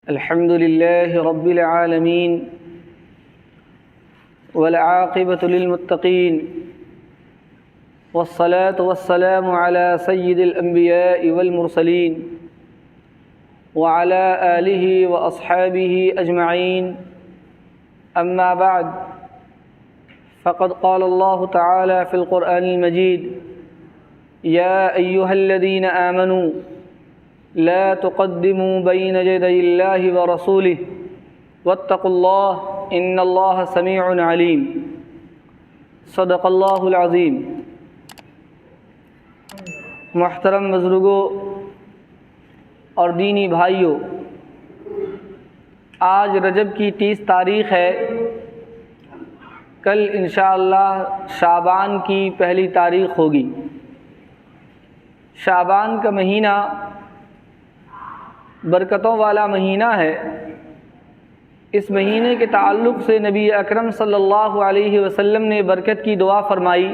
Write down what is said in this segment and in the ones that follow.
الحمد لله رب العالمين والعاقبة للمتقين والصلاة والسلام على سيد الأنبياء والمرسلين وعلى آله وأصحابه أجمعين. أما بعد، فقد قال الله تعالى في القرآن المجيد: يا أيها الذين آمنوا لا تقدموا بين يدي الله ورسوله واتقوا الله إن الله سميع عليم. صدق اللہ العظیم. محترم بزرگوں اور دینی بھائیوں، آج رجب کی 30 تاریخ ہے. کل انشاءاللہ شعبان کی پہلی تاریخ ہوگی. شعبان کا مہینہ برکتوں والا مہینہ ہے. اس مہینے کے تعلق سے نبی اکرم صلی اللہ علیہ وسلم نے برکت کی دعا فرمائی.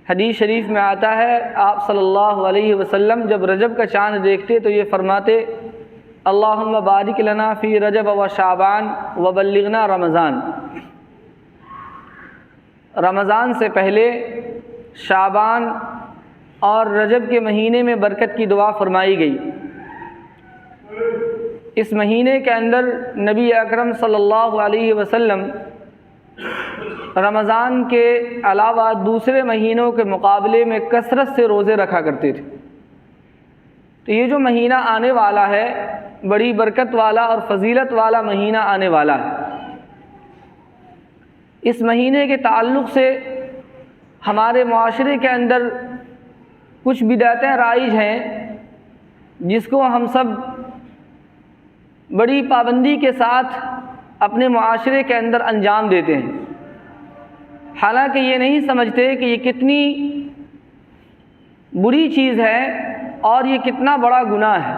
حدیث شریف میں آتا ہے، آپ صلی اللہ علیہ وسلم جب رجب کا چاند دیکھتے تو یہ فرماتے: اللہم بارک لنا فی رجب و شعبان وبلغنا رمضان. رمضان سے پہلے شعبان اور رجب کے مہینے میں برکت کی دعا فرمائی گئی. اس مہینے کے اندر نبی اکرم صلی اللہ علیہ وسلم رمضان کے علاوہ دوسرے مہینوں کے مقابلے میں کثرت سے روزے رکھا کرتے تھے. تو یہ جو مہینہ آنے والا ہے بڑی برکت والا اور فضیلت والا مہینہ آنے والا ہے. اس مہینے کے تعلق سے ہمارے معاشرے کے اندر کچھ بدعتیں رائج ہیں جس کو ہم سب بڑی پابندی کے ساتھ اپنے معاشرے کے اندر انجام دیتے ہیں، حالانکہ یہ نہیں سمجھتے کہ یہ کتنی بری چیز ہے اور یہ کتنا بڑا گناہ ہے.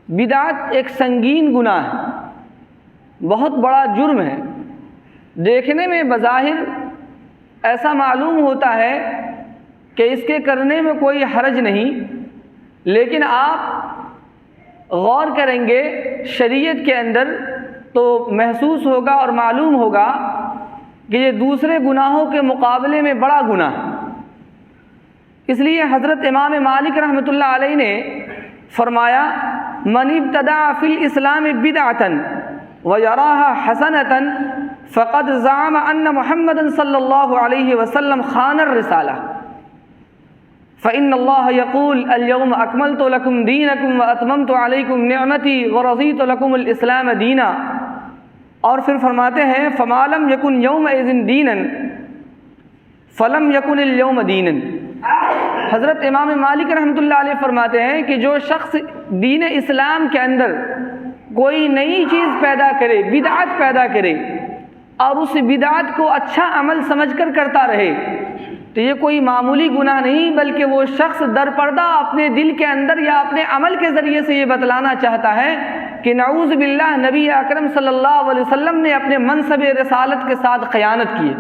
بدعت ایک سنگین گناہ ہے، بہت بڑا جرم ہے. دیکھنے میں بظاہر ایسا معلوم ہوتا ہے کہ اس کے کرنے میں کوئی حرج نہیں، لیکن آپ غور کریں گے شریعت کے اندر تو محسوس ہوگا اور معلوم ہوگا کہ یہ دوسرے گناہوں کے مقابلے میں بڑا گناہ ہے. اس لیے حضرت امام مالک رحمۃ اللہ علیہ نے فرمایا: من ابتدع فی الاسلام بدعۃ ویراها حسنۃ فقد زعم ان محمد صلی اللہ علیہ وسلم خان الرسالہ. فإن اللہ یقول: اليوم اکملت لکم دینکم واتممت علیکم نعمتی ورضیت لکم الاسلام دینا. اور پھر فرماتے ہیں: فما لم یکن یومئذ دینا فلم یکن اليوم دینا. حضرت امام مالک رحمۃ اللہ علیہ فرماتے ہیں کہ جو شخص دین اسلام کے اندر کوئی نئی چیز پیدا کرے، بدعت پیدا کرے، اور اس بدعت کو اچھا عمل سمجھ کر کرتا رہے، تو یہ کوئی معمولی گناہ نہیں، بلکہ وہ شخص در پردہ اپنے دل کے اندر یا اپنے عمل کے ذریعے سے یہ بتلانا چاہتا ہے کہ نعوذ باللہ نبی اکرم صلی اللہ علیہ وسلم نے اپنے منصب رسالت کے ساتھ خیانت کی ہے.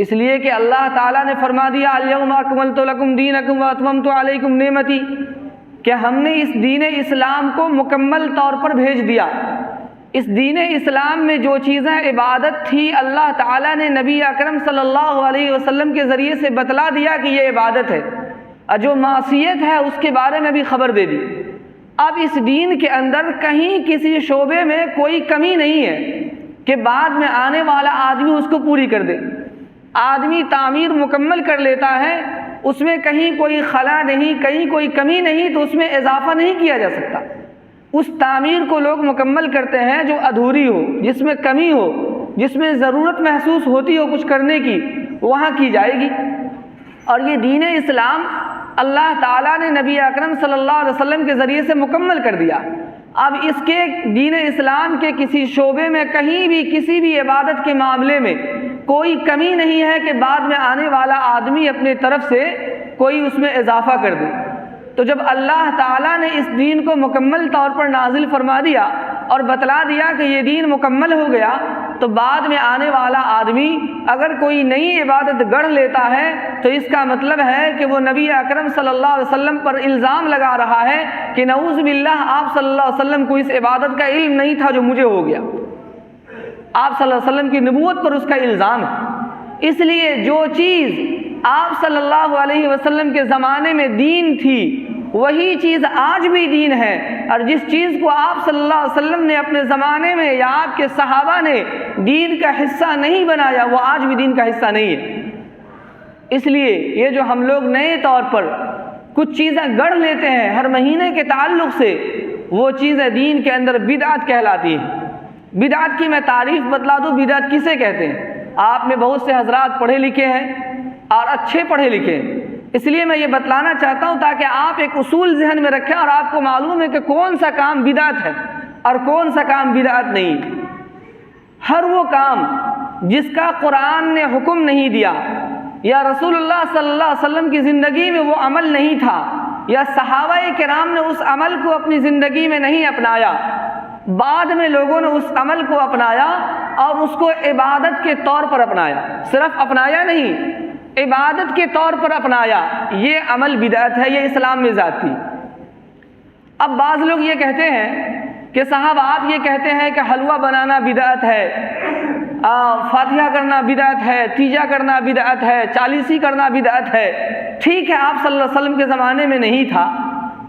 اس لیے کہ اللہ تعالیٰ نے فرما دیا: الیوم اکملت لکم دینکم واتممت علیکم نعمتی، کہ ہم نے اس دین اسلام کو مکمل طور پر بھیج دیا. اس دین اسلام میں جو چیزیں عبادت تھی اللہ تعالیٰ نے نبی اکرم صلی اللہ علیہ وسلم کے ذریعے سے بتلا دیا کہ یہ عبادت ہے، اور جو معصیت ہے اس کے بارے میں بھی خبر دے دی. اب اس دین کے اندر کہیں کسی شعبے میں کوئی کمی نہیں ہے کہ بعد میں آنے والا آدمی اس کو پوری کر دے. آدمی تعمیر مکمل کر لیتا ہے، اس میں کہیں کوئی خلا نہیں، کہیں کوئی کمی نہیں، تو اس میں اضافہ نہیں کیا جا سکتا. اس تعمیر کو لوگ مکمل کرتے ہیں جو ادھوری ہو، جس میں کمی ہو، جس میں ضرورت محسوس ہوتی ہو کچھ کرنے کی، وہاں کی جائے گی. اور یہ دین اسلام اللہ تعالیٰ نے نبی اکرم صلی اللہ علیہ وسلم کے ذریعے سے مکمل کر دیا. اب اس کے دین اسلام کے کسی شعبے میں کہیں بھی کسی بھی عبادت کے معاملے میں کوئی کمی نہیں ہے کہ بعد میں آنے والا آدمی اپنے طرف سے کوئی اس میں اضافہ کر دے. تو جب اللہ تعالیٰ نے اس دین کو مکمل طور پر نازل فرما دیا اور بتلا دیا کہ یہ دین مکمل ہو گیا، تو بعد میں آنے والا آدمی اگر کوئی نئی عبادت گڑھ لیتا ہے تو اس کا مطلب ہے کہ وہ نبی اکرم صلی اللہ علیہ وسلم پر الزام لگا رہا ہے کہ نعوذ باللہ آپ صلی اللہ علیہ وسلم کو اس عبادت کا علم نہیں تھا جو مجھے ہو گیا۔ آپ صلی اللہ علیہ وسلم کی نبوت پر اس کا الزام ہے۔ اس لیے جو چیز آپ صلی اللہ علیہ وسلم کے زمانے میں دین تھی وہی چیز آج بھی دین ہے، اور جس چیز کو آپ صلی اللہ علیہ وسلم نے اپنے زمانے میں یا آپ کے صحابہ نے دین کا حصہ نہیں بنایا وہ آج بھی دین کا حصہ نہیں ہے۔ اس لیے یہ جو ہم لوگ نئے طور پر کچھ چیزیں گڑھ لیتے ہیں ہر مہینے کے تعلق سے، وہ چیزیں دین کے اندر بدعت کہلاتی ہیں۔ بدعت کی میں تعریف بتلا دوں، بدعت کسے کہتے ہیں؟ آپ میں بہت سے حضرات پڑھے لکھے ہیں اور اچھے پڑھے لکھے ہیں، اس لیے میں یہ بتلانا چاہتا ہوں تاکہ آپ ایک اصول ذہن میں رکھیں اور آپ کو معلوم ہے کہ کون سا کام بدعت ہے اور کون سا کام بدعت نہیں۔ ہر وہ کام جس کا قرآن نے حکم نہیں دیا یا رسول اللہ صلی اللہ علیہ وسلم کی زندگی میں وہ عمل نہیں تھا یا صحابہ کرام نے اس عمل کو اپنی زندگی میں نہیں اپنایا، بعد میں لوگوں نے اس عمل کو اپنایا اور اس کو عبادت کے طور پر اپنایا، صرف اپنایا نہیں، عبادت کے طور پر اپنایا، یہ عمل بدعت ہے، یہ اسلام میں ذاتی۔ اب بعض لوگ یہ کہتے ہیں کہ صاحب آپ یہ کہتے ہیں کہ حلوہ بنانا بدعت ہے، فاتحہ کرنا بدعت ہے، تیجا کرنا بدعت ہے، چالیسی کرنا بدعت ہے۔ ٹھیک ہے، آپ صلی اللہ علیہ وسلم کے زمانے میں نہیں تھا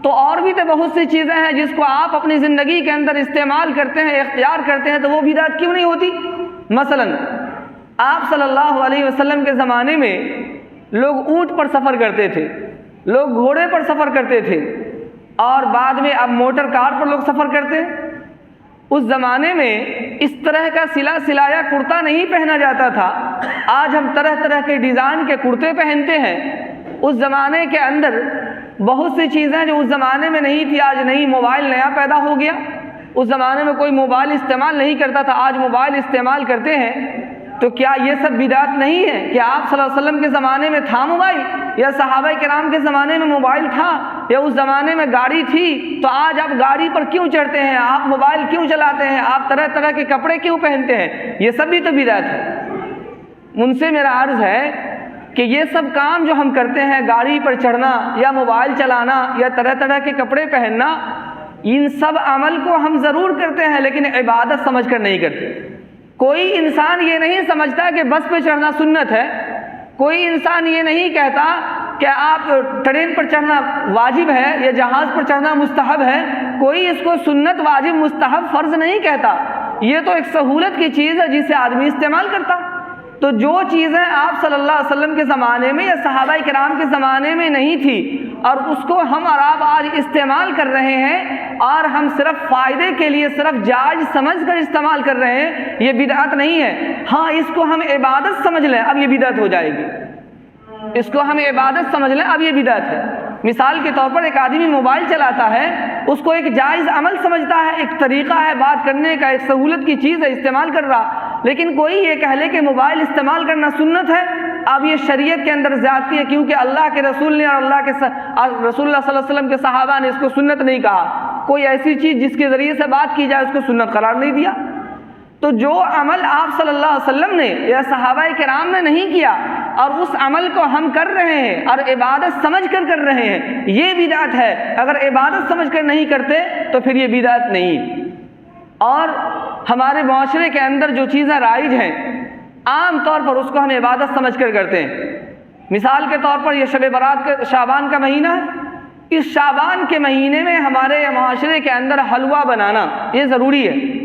تو اور بھی تو بہت سی چیزیں ہیں جس کو آپ اپنی زندگی کے اندر استعمال کرتے ہیں، اختیار کرتے ہیں، تو وہ بدعت کیوں نہیں ہوتی؟ مثلا آپ صلی اللہ علیہ وسلم کے زمانے میں لوگ اونٹ پر سفر کرتے تھے، لوگ گھوڑے پر سفر کرتے تھے، اور بعد میں اب موٹر کار پر لوگ سفر کرتے ہیں۔ اس زمانے میں اس طرح کا سلا سلایا کرتا نہیں پہنا جاتا تھا، آج ہم طرح طرح کے ڈیزائن کے کرتے پہنتے ہیں۔ اس زمانے کے اندر بہت سی چیزیں جو اس زمانے میں نہیں تھی، آج نئی موبائل نیا پیدا ہو گیا۔ اس زمانے میں کوئی موبائل استعمال نہیں کرتا تھا، آج موبائل استعمال کرتے ہیں، تو کیا یہ سب بدعت نہیں ہے کہ آپ صلی اللہ علیہ وسلم کے زمانے میں تھا موبائل، یا صحابہ کرام کے زمانے میں موبائل تھا، یا اس زمانے میں گاڑی تھی، تو آج آپ گاڑی پر کیوں چڑھتے ہیں، آپ موبائل کیوں چلاتے ہیں، آپ طرح طرح کے کپڑے کیوں پہنتے ہیں؟ یہ سب بھی تو بدعت ہے۔ ان سے میرا عرض ہے کہ یہ سب کام جو ہم کرتے ہیں، گاڑی پر چڑھنا یا موبائل چلانا یا طرح طرح کے کپڑے پہننا، ان سب عمل کو ہم ضرور کرتے ہیں لیکن عبادت سمجھ کر نہیں کرتے۔ کوئی انسان یہ نہیں سمجھتا کہ بس پہ چڑھنا سنت ہے، کوئی انسان یہ نہیں کہتا کہ آپ ٹرین پر چڑھنا واجب ہے یا جہاز پر چڑھنا مستحب ہے، کوئی اس کو سنت، واجب، مستحب، فرض نہیں کہتا۔ یہ تو ایک سہولت کی چیز ہے جسے آدمی استعمال کرتا۔ تو جو چیزیں آپ صلی اللہ علیہ وسلم کے زمانے میں یا صحابہ کرام کے زمانے میں نہیں تھی اور اس کو ہم اور آپ آج استعمال کر رہے ہیں اور ہم صرف فائدے کے لیے صرف جائز سمجھ کر استعمال کر رہے ہیں، یہ بدعت نہیں ہے۔ ہاں، اس کو ہم عبادت سمجھ لیں اب یہ بدعت ہو جائے گی، اس کو ہم عبادت سمجھ لیں اب یہ بدعت ہے۔ مثال کے طور پر ایک آدمی موبائل چلاتا ہے، اس کو ایک جائز عمل سمجھتا ہے، ایک طریقہ ہے بات کرنے کا، ایک سہولت کی چیز ہے، استعمال کر رہا، لیکن کوئی یہ کہہ لے کہ موبائل استعمال کرنا سنت ہے، اب یہ شریعت کے اندر زیادتی ہے، کیونکہ اللہ کے رسول نے اور رسول اللہ صلی اللہ علیہ وسلم کے صحابہ نے اس کو سنت نہیں کہا، کوئی ایسی چیز جس کے ذریعے سے بات کی جائے اس کو سنت قرار نہیں دیا۔ تو جو عمل آپ صلی اللہ علیہ وسلم نے یا صحابہ کرام نے نہیں کیا اور اس عمل کو ہم کر رہے ہیں اور عبادت سمجھ کر رہے ہیں، یہ بدعت ہے۔ اگر عبادت سمجھ کر نہیں کرتے تو پھر یہ بدعت نہیں۔ اور ہمارے معاشرے کے اندر جو چیزیں رائج ہیں عام طور پر اس کو ہم عبادت سمجھ کر کرتے ہیں۔ مثال کے طور پر یہ شب برات کا شعبان کا مہینہ ہے، اس شعبان کے مہینے میں ہمارے معاشرے کے اندر حلوہ بنانا یہ ضروری ہے،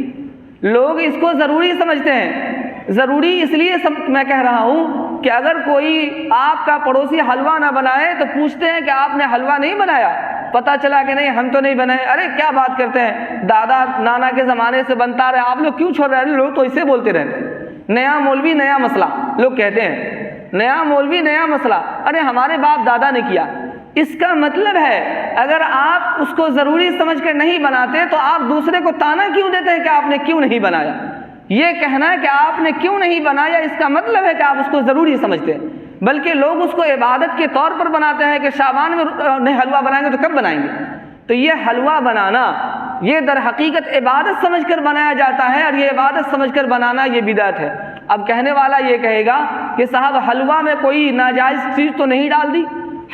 لوگ اس کو ضروری سمجھتے ہیں۔ ضروری اس لیے میں کہہ رہا ہوں کہ اگر کوئی آپ کا پڑوسی حلوہ نہ بنائے تو پوچھتے ہیں کہ آپ نے حلوہ نہیں بنایا، پتہ چلا کہ نہیں ہم تو نہیں بنائے، ارے کیا بات کرتے ہیں، دادا نانا کے زمانے سے بنتا رہے، آپ لوگ کیوں چھوڑ رہے ہیں؟ لوگ تو اسے بولتے رہتے ہیں، نیا مولوی نیا مسئلہ، لوگ کہتے ہیں نیا مولوی نیا مسئلہ، ارے ہمارے باپ دادا نے کیا۔ اس کا مطلب ہے اگر آپ اس کو ضروری سمجھ کر نہیں بناتے تو آپ دوسرے کو تانا کیوں دیتے ہیں کہ آپ نے کیوں نہیں بنایا؟ یہ کہنا ہے کہ آپ نے کیوں نہیں بنایا، اس کا مطلب ہے کہ آپ اس کو ضروری سمجھتے ہیں، بلکہ لوگ اس کو عبادت کے طور پر بناتے ہیں کہ شعبان میں نہیں حلوہ بنائیں گے تو کب بنائیں گے؟ تو یہ حلوہ بنانا یہ در حقیقت عبادت سمجھ کر بنایا جاتا ہے، اور یہ عبادت سمجھ کر بنانا یہ بدعت ہے۔ اب کہنے والا یہ کہے گا کہ صاحب حلوہ میں کوئی ناجائز چیز تو نہیں ڈال دی،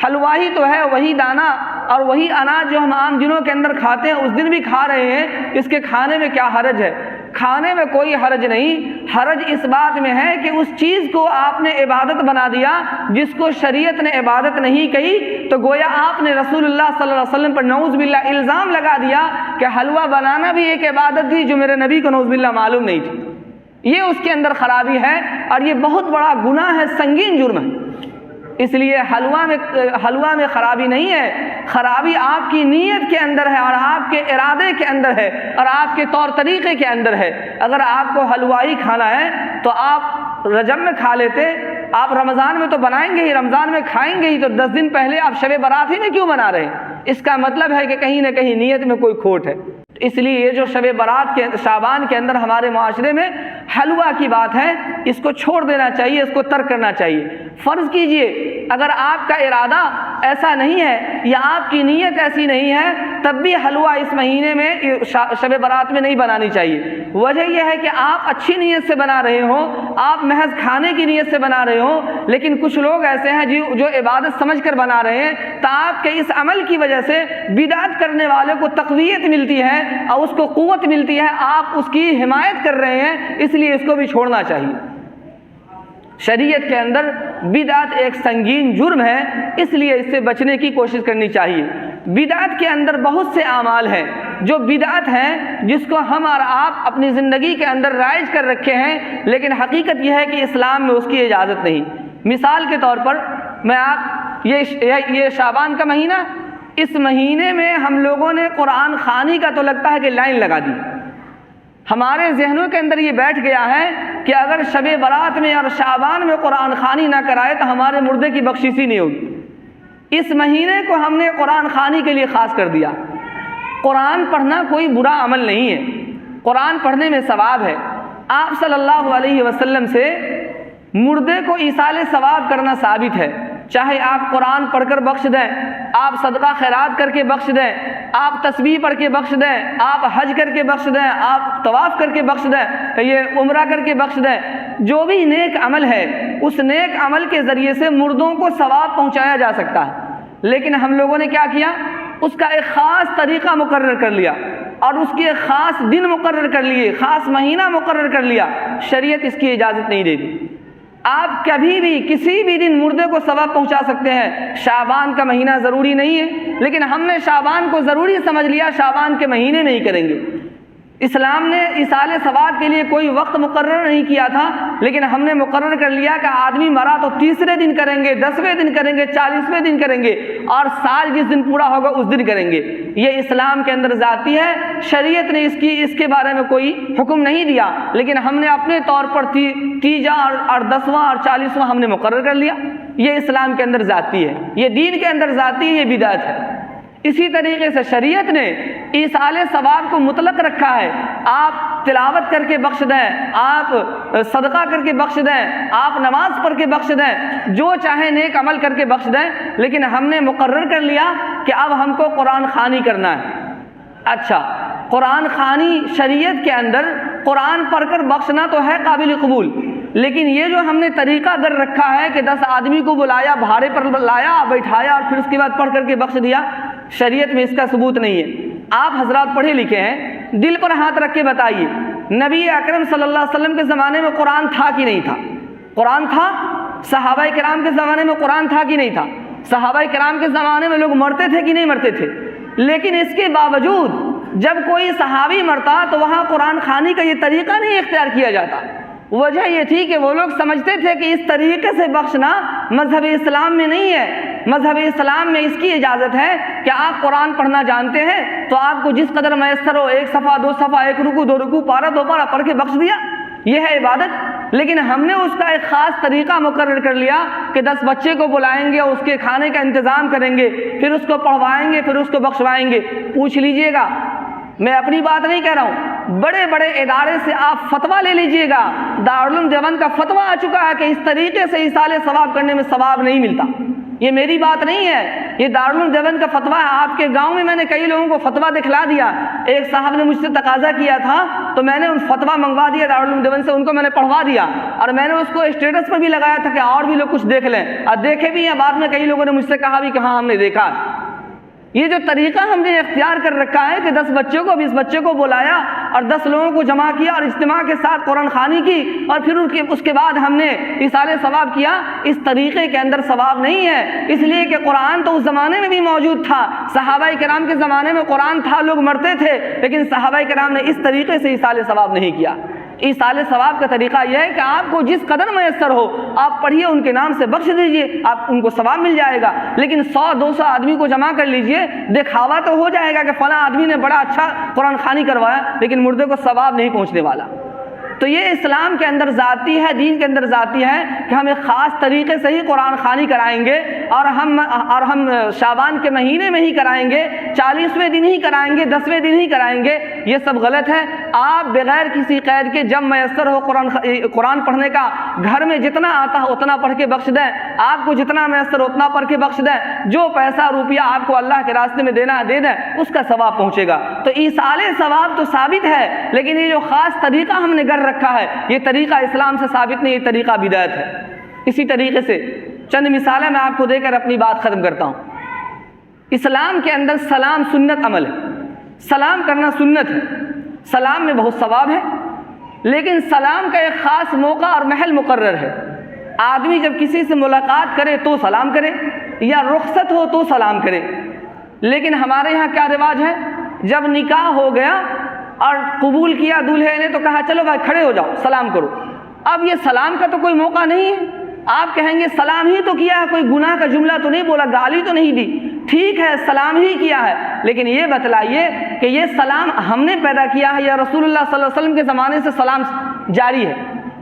حلوہ ہی تو ہے، وہی دانہ اور وہی اناج جو ہم عام دنوں کے اندر کھاتے ہیں اس دن بھی کھا رہے ہیں، اس کے کھانے میں کیا حرج ہے؟ کھانے میں کوئی حرج نہیں، حرج اس بات میں ہے کہ اس چیز کو آپ نے عبادت بنا دیا جس کو شریعت نے عبادت نہیں کہی، تو گویا آپ نے رسول اللہ صلی اللہ علیہ وسلم پر نعوذ باللہ الزام لگا دیا کہ حلوہ بنانا بھی ایک عبادت تھی جو میرے نبی کو نعوذ باللہ معلوم نہیں تھی۔ یہ اس کے اندر خرابی ہے، اور یہ بہت بڑا گناہ ہے، سنگین جرم ہے۔ اس لیے حلوہ میں خرابی نہیں ہے، خرابی آپ کی نیت کے اندر ہے، اور آپ کے ارادے کے اندر ہے، اور آپ کے طور طریقے کے اندر ہے۔ اگر آپ کو حلوہ ہی کھانا ہے تو آپ رجب میں کھا لیتے، آپ رمضان میں تو بنائیں گے ہی، رمضان میں کھائیں گے ہی، تو 10 دن پہلے آپ شب برات ہی میں کیوں بنا رہے ہیں؟ اس کا مطلب ہے کہ کہیں نہ کہیں نیت میں کوئی کھوٹ ہے۔ اس لیے یہ جو شب برات کے شعبان کے اندر ہمارے معاشرے میں حلوہ کی بات ہے، اس کو چھوڑ دینا چاہیے، اس کو ترک کرنا چاہیے۔ فرض کیجئے اگر آپ کا ارادہ ایسا نہیں ہے یا آپ کی نیت ایسی نہیں ہے، تب بھی حلوہ اس مہینے میں شب برات میں نہیں بنانی چاہیے۔ وجہ یہ ہے کہ آپ اچھی نیت سے بنا رہے ہوں، آپ محض کھانے کی نیت سے بنا رہے ہوں، لیکن کچھ لوگ ایسے ہیں جو عبادت سمجھ کر بنا رہے ہیں، تو آپ کے اس عمل کی وجہ سے بدعت کرنے والے کو تقویت ملتی ہے اور اس کو قوت ملتی ہے، آپ اس کی حمایت کر رہے ہیں، اس لیے اس کو بھی چھوڑنا چاہیے۔ شریعت کے اندر بدعت ایک سنگین جرم ہے، اس لیے اس سے بچنے کی کوشش کرنی چاہیے۔ بدعت کے اندر بہت سے اعمال ہیں جو بدعت ہیں، جس کو ہم اور آپ اپنی زندگی کے اندر رائج کر رکھے ہیں، لیکن حقیقت یہ ہے کہ اسلام میں اس کی اجازت نہیں۔ مثال کے طور پر میں آپ یہ شعبان کا مہینہ، اس مہینے میں ہم لوگوں نے قرآن خوانی کا تو لگتا ہے کہ لائن لگا دی۔ ہمارے ذہنوں کے اندر یہ بیٹھ گیا ہے کہ اگر شب برات میں اور شعبان میں قرآن خوانی نہ کرائے تو ہمارے مردے کی بخشش ہی نہیں ہوگی۔ اس مہینے کو ہم نے قرآن خوانی کے لیے خاص کر دیا۔ قرآن پڑھنا کوئی برا عمل نہیں ہے، قرآن پڑھنے میں ثواب ہے۔ آپ صلی اللہ علیہ وسلم سے مردے کو ایصال ثواب کرنا ثابت ہے، چاہے آپ قرآن پڑھ کر بخش دیں، آپ صدقہ خیرات کر کے بخش دیں، آپ تسبیح پڑھ کے بخش دیں، آپ حج کر کے بخش دیں، آپ طواف کر کے بخش دیں، یہ عمرہ کر کے بخش دیں، جو بھی نیک عمل ہے اس نیک عمل کے ذریعے سے مردوں کو ثواب پہنچایا جا سکتا ہے۔ لیکن ہم لوگوں نے کیا کیا؟ اس کا ایک خاص طریقہ مقرر کر لیا، اور اس کے ایک خاص دن مقرر کر لیے، خاص مہینہ مقرر کر لیا۔ شریعت اس کی اجازت نہیں دیتی۔ آپ کبھی بھی کسی بھی دن مردے کو ثواب پہنچا سکتے ہیں، شعبان کا مہینہ ضروری نہیں ہے، لیکن ہم نے شعبان کو ضروری سمجھ لیا، شعبان کے مہینے نہیں کریں گے۔ اسلام نے ایصال ثواب کے لیے کوئی وقت مقرر نہیں کیا تھا، لیکن ہم نے مقرر کر لیا کہ آدمی مرا تو 30ویں دن کریں گے، 10ویں دن کریں گے، 40ویں دن کریں گے، اور سال جس دن پورا ہوگا اس دن کریں گے۔ یہ اسلام کے اندر ذاتی ہے، شریعت نے اس کے بارے میں کوئی حکم نہیں دیا، لیکن ہم نے اپنے طور پر 30واں اور 10واں اور 40واں ہم نے مقرر کر لیا۔ یہ اسلام کے اندر ذاتی ہے، یہ دین کے اندر ذاتی ہے، یہ بدعت ہے۔ اسی طریقے سے شریعت نے ایصال ثواب کو مطلق رکھا ہے، آپ تلاوت کر کے بخش دیں، آپ صدقہ کر کے بخش دیں، آپ نماز پڑھ کے بخش دیں، جو چاہے نیک عمل کر کے بخش دیں، لیکن ہم نے مقرر کر لیا کہ اب ہم کو قرآن خوانی کرنا ہے۔ اچھا، قرآن خوانی شریعت کے اندر قرآن پڑھ کر بخشنا تو ہے قابل قبول، لیکن یہ جو ہم نے طریقہ گر رکھا ہے کہ 10 آدمی کو بلایا، بھاڑے پر لایا، بیٹھایا اور پھر اس کے بعد پڑھ کر کے بخش دیا، شریعت میں اس کا ثبوت نہیں ہے۔ آپ حضرات پڑھے لکھے ہیں، دل پر ہاتھ رکھ کے بتائیے، نبی اکرم صلی اللہ علیہ وسلم کے زمانے میں قرآن تھا کہ نہیں تھا؟ قرآن تھا۔ صحابہ کرام کے زمانے میں قرآن تھا کہ نہیں تھا؟ صحابہ کرام کے زمانے میں لوگ مرتے تھے کہ نہیں مرتے تھے؟ لیکن اس کے باوجود جب کوئی صحابی مرتا تو وہاں قرآن خوانی کا یہ طریقہ نہیں اختیار کیا جاتا۔ وجہ یہ تھی کہ وہ لوگ سمجھتے تھے کہ اس طریقے سے بخشنا مذہب اسلام میں نہیں ہے۔ مذہب اسلام میں اس کی اجازت ہے کہ آپ قرآن پڑھنا جانتے ہیں تو آپ کو جس قدر میسر ہو، 1 صفحہ 2 صفحہ، 1 رکوع 2 رکوع، پارہ 2 پارہ پڑھ کے بخش دیا، یہ ہے عبادت۔ لیکن ہم نے اس کا ایک خاص طریقہ مقرر کر لیا کہ 10 بچے کو بلائیں گے، اس کے کھانے کا انتظام کریں گے، پھر اس کو پڑھوائیں گے، پھر اس کو بخشوائیں گے۔ پوچھ لیجئے گا، میں اپنی بات نہیں کہہ رہا ہوں، بڑے بڑے ادارے سے آپ فتویٰ لے لیجئے گا، دارالعلوم دیوبند کا فتویٰ آ چکا ہے کہ اس طریقے سے ایصال ثواب کرنے میں ثواب نہیں ملتا۔ یہ میری بات نہیں ہے، یہ دارالعلوم دیوبند کا فتویٰ ہے۔ آپ کے گاؤں میں میں نے کئی لوگوں کو فتویٰ دکھلا دیا، ایک صاحب نے مجھ سے تقاضا کیا تھا تو میں نے ان فتویٰ منگوا دیا دارالعلوم دیوبند سے، ان کو میں نے پڑھوا دیا اور میں نے اس کو اسٹیٹس پر بھی لگایا تھا کہ اور بھی لوگ کچھ دیکھ لیں، اور دیکھے بھی ہیں۔ بعد میں کئی لوگوں نے مجھ سے کہا بھی کہ ہاں ہم نے دیکھا۔ یہ جو طریقہ ہم نے اختیار کر رکھا ہے کہ 10 بچوں کو 20 بچوں کو بلایا اور 10 لوگوں کو جمع کیا اور اجتماع کے ساتھ قرآن خوانی کی اور پھر اس کے بعد ہم نے ایصال ثواب کیا، اس طریقے کے اندر ثواب نہیں ہے، اس لیے کہ قرآن تو اس زمانے میں بھی موجود تھا، صحابہ کرام کے زمانے میں قرآن تھا، لوگ مرتے تھے، لیکن صحابہ کرام نے اس طریقے سے ایصال ثواب نہیں کیا۔ ایصال ثواب کا طریقہ یہ ہے کہ آپ کو جس قدر میسر ہو آپ پڑھیے، ان کے نام سے بخش دیجئے، آپ ان کو ثواب مل جائے گا، لیکن 100-200 آدمی کو جمع کر لیجئے، دکھاوا تو ہو جائے گا کہ فلاں آدمی نے بڑا اچھا قرآن خوانی کروایا، لیکن مردے کو ثواب نہیں پہنچنے والا۔ تو یہ اسلام کے اندر ذاتی ہے، دین کے اندر ذاتی ہے کہ ہم ایک خاص طریقے سے ہی قرآن خوانی کرائیں گے اور ہم شعبان کے مہینے میں ہی کرائیں گے، 40ویں دن ہی کرائیں گے، 10ویں دن ہی کرائیں گے، یہ سب غلط ہے۔ آپ بغیر کسی قید کے جب میسر ہو قرآن پڑھنے کا، گھر میں جتنا آتا ہے اتنا پڑھ کے بخش دیں، آپ کو جتنا میسر اتنا پڑھ کے بخش دیں، جو پیسہ روپیہ آپ کو اللہ کے راستے میں دینا ہے دے دیں، اس کا ثواب پہنچے گا۔ تو ایصال ثواب تو ثابت ہے، لیکن یہ جو خاص طریقہ ہم نے کر رکھا ہے یہ طریقہ اسلام سے ثابت نہیں، یہ طریقہ بدعت ہے۔ اسی طریقے سے چند مثالیں میں آپ کو دے کر اپنی بات ختم کرتا ہوں۔ اسلام کے اندر سلام سنت عمل ہے، سلام کرنا سنت ہے، سلام میں بہت ثواب ہے، لیکن سلام کا ایک خاص موقع اور محل مقرر ہے۔ آدمی جب کسی سے ملاقات کرے تو سلام کرے، یا رخصت ہو تو سلام کرے، لیکن ہمارے یہاں کیا رواج ہے، جب نکاح ہو گیا اور قبول کیا دولہے نے تو کہا چلو بھائی کھڑے ہو جاؤ سلام کرو۔ اب یہ سلام کا تو کوئی موقع نہیں ہے، آپ کہیں گے سلام ہی تو کیا ہے، کوئی گناہ کا جملہ تو نہیں بولا، گالی تو نہیں دی، ٹھیک ہے سلام ہی کیا ہے، لیکن یہ بتلائیے کہ یہ سلام ہم نے پیدا کیا ہے یا رسول اللہ صلی اللہ علیہ وسلم کے زمانے سے سلام جاری ہے؟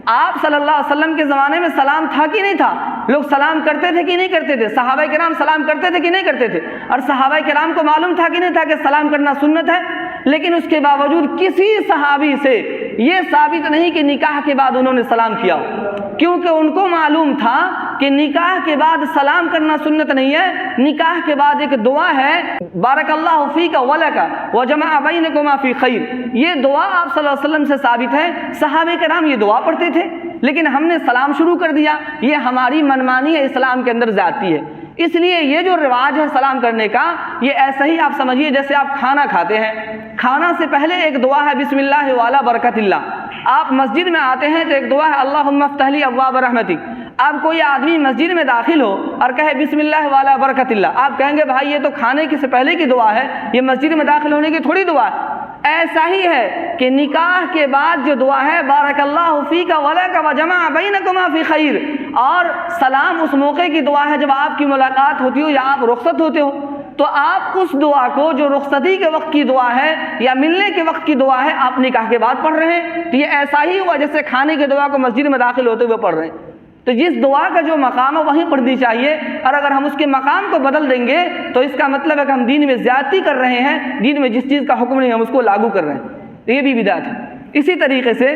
آپ صلی اللہ علیہ وسلم کے زمانے میں سلام تھا کہ نہیں تھا؟ لوگ سلام کرتے تھے کہ نہیں کرتے تھے؟ صحابہ کرام سلام کرتے تھے کہ نہیں کرتے تھے؟ اور صحابہ کرام کو معلوم تھا کہ نہیں تھا کہ سلام کرنا سنت ہے؟ لیکن اس کے باوجود کسی صحابی سے یہ ثابت نہیں کہ نکاح کے بعد انہوں نے سلام کیا ہو، کیونکہ ان کو معلوم تھا کہ نکاح کے بعد سلام کرنا سنت نہیں ہے۔ نکاح کے بعد ایک دعا ہے بارک اللہ فیک ولک وجمع بینکما فی خیر، یہ دعا آپ صلی اللہ علیہ وسلم سے ثابت ہے، صحابہ کرام یہ دعا پڑھتے تھے، لیکن ہم نے سلام شروع کر دیا، یہ ہماری منمانی ہے، اسلام کے اندر زیادتی ہے۔ اس لیے یہ جو رواج ہے سلام کرنے کا، یہ ایسا ہی آپ سمجھیے جیسے آپ کھانا کھاتے ہیں، کھانا سے پہلے ایک دعا ہے بسم اللہ والا برکت اللہ، آپ مسجد میں آتے ہیں تو ایک دعا ہے اللہم افتح لی ابواب رحمتک۔ اب کوئی آدمی مسجد میں داخل ہو اور کہے بسم اللہ والا برکت اللہ، آپ کہیں گے بھائی یہ تو کھانے کی سے پہلے کی دعا ہے، یہ مسجد میں داخل ہونے کی تھوڑی دعا ہے۔ ایسا ہی ہے کہ نکاح کے بعد جو دعا ہے بارک اللہ فیک ولک وجمع بینکما فی خیر، اور سلام اس موقع کی دعا ہے جب آپ کی ملاقات ہوتی ہو یا آپ رخصت ہوتے ہو، تو آپ اس دعا کو جو رخصتی کے وقت کی دعا ہے یا ملنے کے وقت کی دعا ہے آپ نکاح کے بعد پڑھ رہے ہیں، تو یہ ایسا ہی ہوا جیسے کھانے کی دعا کو مسجد میں داخل ہوتے ہوئے پڑھ رہے ہیں۔ تو جس دعا کا جو مقام ہے وہیں پڑھنی چاہیے، اور اگر ہم اس کے مقام کو بدل دیں گے تو اس کا مطلب ہے کہ ہم دین میں زیادتی کر رہے ہیں، دین میں جس چیز کا حکم نہیں ہم اس کو لاگو کر رہے ہیں، یہ بھی بدعت ہے۔ اسی طریقے سے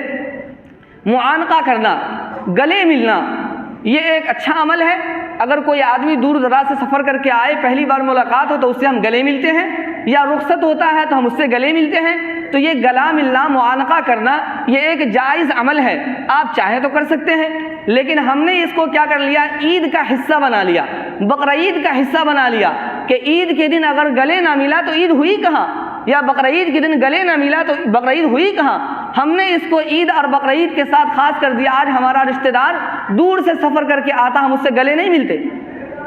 معانقہ کرنا، گلے ملنا، یہ ایک اچھا عمل ہے۔ اگر کوئی آدمی دور دراز سے سفر کر کے آئے، پہلی بار ملاقات ہو تو اس سے ہم گلے ملتے ہیں، یا رخصت ہوتا ہے تو ہم اس سے گلے ملتے ہیں، تو یہ گلا ملنا، معانقہ کرنا، یہ ایک جائز عمل ہے، آپ چاہے تو کر سکتے ہیں، لیکن ہم نے اس کو کیا کر لیا، عید کا حصہ بنا لیا، بقرعید کا حصہ بنا لیا، کہ عید کے دن اگر گلے نہ ملا تو عید ہوئی کہاں، یا بقرعید کے دن گلے نہ ملا تو بقرعید ہوئی کہاں۔ ہم نے اس کو عید اور بقرعید کے ساتھ خاص کر دیا۔ آج ہمارا رشتہ دار دور سے سفر کر کے آتا، ہم اس سے گلے نہیں ملتے۔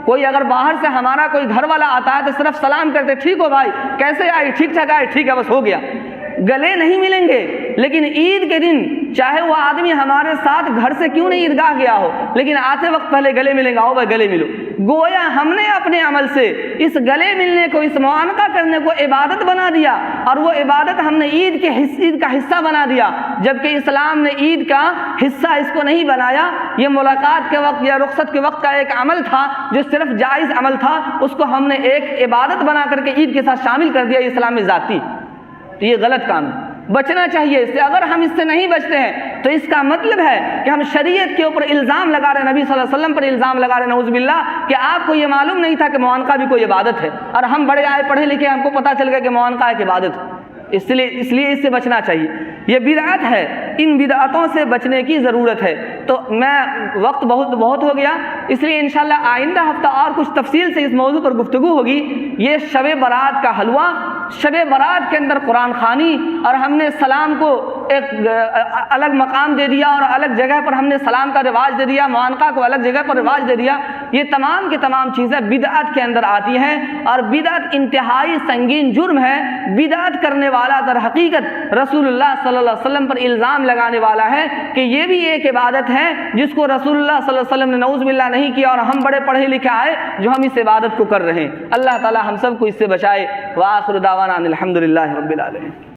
کوئی اگر باہر سے ہمارا کوئی گھر والا آتا ہے تو صرف سلام کرتے، ٹھیک ہو بھائی کیسے آئے، ٹھیک ٹھاک آئے، ٹھیک ہے بس ہو گیا، گلے نہیں ملیں گے۔ لیکن عید کے دن چاہے وہ آدمی ہمارے ساتھ گھر سے کیوں نہیں عیدگاہ گیا ہو، لیکن آتے وقت پہلے گلے ملیں گے، آؤ بھائی گلے ملو۔ گویا ہم نے اپنے عمل سے اس گلے ملنے کو، اس معانقہ کرنے کو عبادت بنا دیا، اور وہ عبادت ہم نے عید کا حصہ بنا دیا، جبکہ اسلام نے عید کا حصہ اس کو نہیں بنایا۔ یہ ملاقات کے وقت یا رخصت کے وقت کا ایک عمل تھا جو صرف جائز عمل تھا، اس کو ہم نے ایک عبادت بنا کر کے عید کے ساتھ شامل کر دیا، اسلام میں ذاتی، تو یہ غلط کام ہے، بچنا چاہیے اس سے۔ اگر ہم اس سے نہیں بچتے ہیں تو اس کا مطلب ہے کہ ہم شریعت کے اوپر الزام لگا رہے ہیں، نبی صلی اللہ علیہ وسلم پر الزام لگا رہے ہیں نعوذ باللہ کہ آپ کو یہ معلوم نہیں تھا کہ معانقہ بھی کوئی عبادت ہے، اور ہم بڑے آئے پڑھے لکھے ہم کو پتہ چل گیا کہ معانقہ ایک عبادت ہے۔ اس لیے اس سے بچنا چاہیے، یہ بدعت ہے، ان بدعتوں سے بچنے کی ضرورت ہے۔ تو میں وقت بہت ہو گیا، اس لیے انشاءاللہ آئندہ ہفتہ اور کچھ تفصیل سے اس موضوع پر گفتگو ہوگی۔ یہ شب برات کا حلوہ، شب برات کے اندر قرآن خوانی، اور ہم نے سلام کو ایک الگ مقام دے دیا اور الگ جگہ پر ہم نے سلام کا رواج دے دیا، معانقہ کو الگ جگہ پر رواج دے دیا، یہ تمام کی تمام چیزیں بدعت کے اندر آتی ہیں، اور بدعت انتہائی سنگین جرم ہے۔ بدعت کرنے والا در حقیقت رسول اللہ صلی اللہ علیہ وسلم پر الزام لگانے والا ہے کہ یہ بھی ایک عبادت ہے جس کو رسول اللہ صلی اللہ علیہ وسلم نے نعوذ باللہ نہیں کیا، اور ہم بڑے پڑھے لکھے آئے جو ہم اس عبادت کو کر رہے ہیں۔ اللہ تعالی ہم سب کو اس سے بچائے۔ وآخر دعوانا ان الحمد للہ رب العالمین۔